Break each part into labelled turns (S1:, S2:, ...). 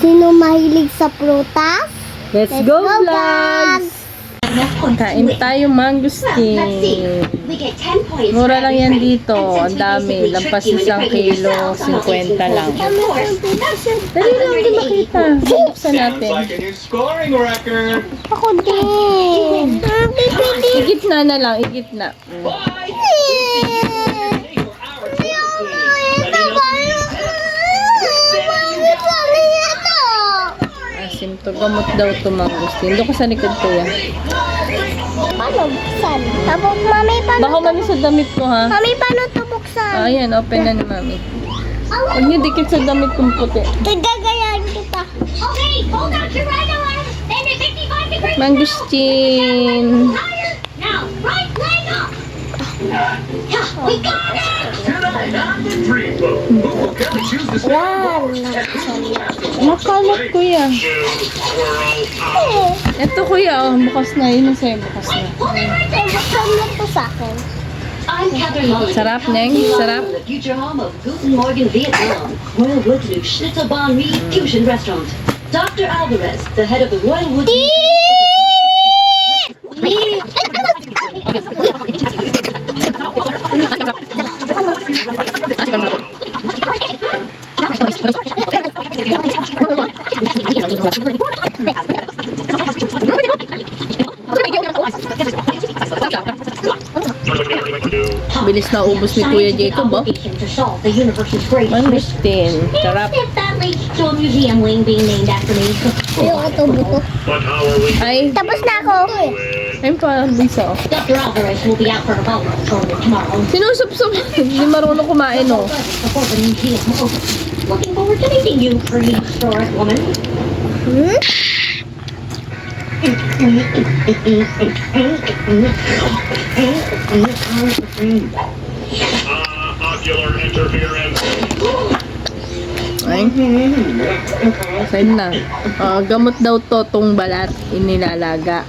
S1: Sino mahilig sa prutas?
S2: Let's go, vlogs! Kain tayo mangustin. Mura lang yan dito. Ang dami. Lampas 1 kilo, 50 lang. Dali lang din makita. Buksan natin.
S1: Ako din.
S2: Igitna na lang. Igitna. Asim to. Gamot daw to mangustin. Doon ko sa likod ko yan.
S1: Paano buksan? Tapos, mami, paano?
S2: Baka mami sa damit ko ha.
S1: Mami, paano ito buksan?
S2: Ayan, open na ni mami. Huwag niyo dikit sa damit kong puti.
S1: Gagayahin kita. Okay, hold out your right arm. Then at 55 degrees.
S2: Mangustin.
S1: Now, right leg up. We got it.
S2: Makalat kuya. Ito kuya, oh, bukas na. Yun ang sa'yo, bukas na.
S1: Buksan mo ito sa akin.
S3: I'm Catherine Mullen.
S2: Sarap, Neng. Sarap.
S3: The future home of Guten Morgen Vietnam, Royal Wood's new Schnitzel Banh Mi fusion restaurant. Dr. Alvarez, the head of the Royal Wood.
S2: Bilis na ubos ni Kuya Jacob, oh. Mangustin. Sarap.
S1: If that leads to a museum wing being named after me. Ayoko ito, buto.
S2: Ay,
S1: Tapos na ako.
S2: ayun pa, bisa, oh.
S3: Dr. Alvarez will be out for a boat tour tomorrow.
S2: Sinusup-sup. Hindi marunong kumain, oh.
S3: Before the museum opens. Looking forward to meeting you, pretty historic woman.
S4: Ocular interference.
S2: Ay. Saan na? Gamot daw to tong balat. Inilalaga.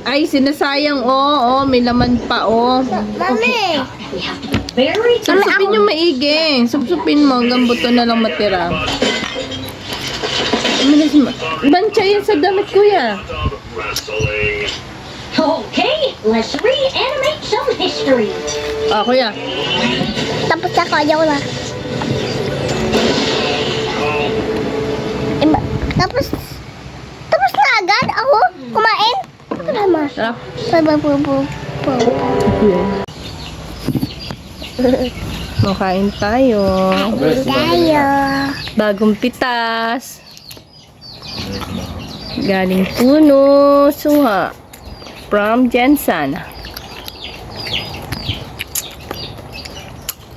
S2: Ay, sinasayang, oh. May laman pa, oh.
S1: Mami!
S3: We have to be very
S2: Supsupin yung maigi. Supsupin mo hanggang buto na lang matira. Bansya yan sa damit, kuya.
S4: Wrestling.
S3: Okay, let's reanimate some history.
S2: Kuya.
S1: Tapos ako, ayaw na. Iba. Tapos na agad ako kumain. Tama.
S2: Sarap. Makain tayo.
S1: Tayo.
S2: Bagong pitas. Galing Puno, Suha. From Jensen.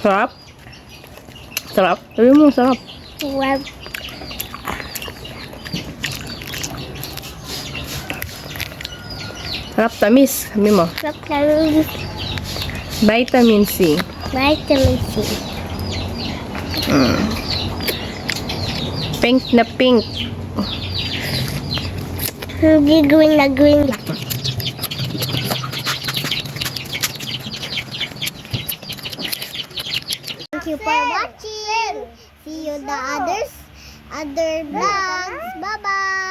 S2: Sarap. Sarap. Sabi mo, sarap.
S1: Wow.
S2: Sarap, tamis. Sabi mo. Vitamin C.
S1: Vitamin C.
S2: Pink na pink.
S1: Hindi green na green. Thank you for watching. See you the other vlogs. Bye-bye.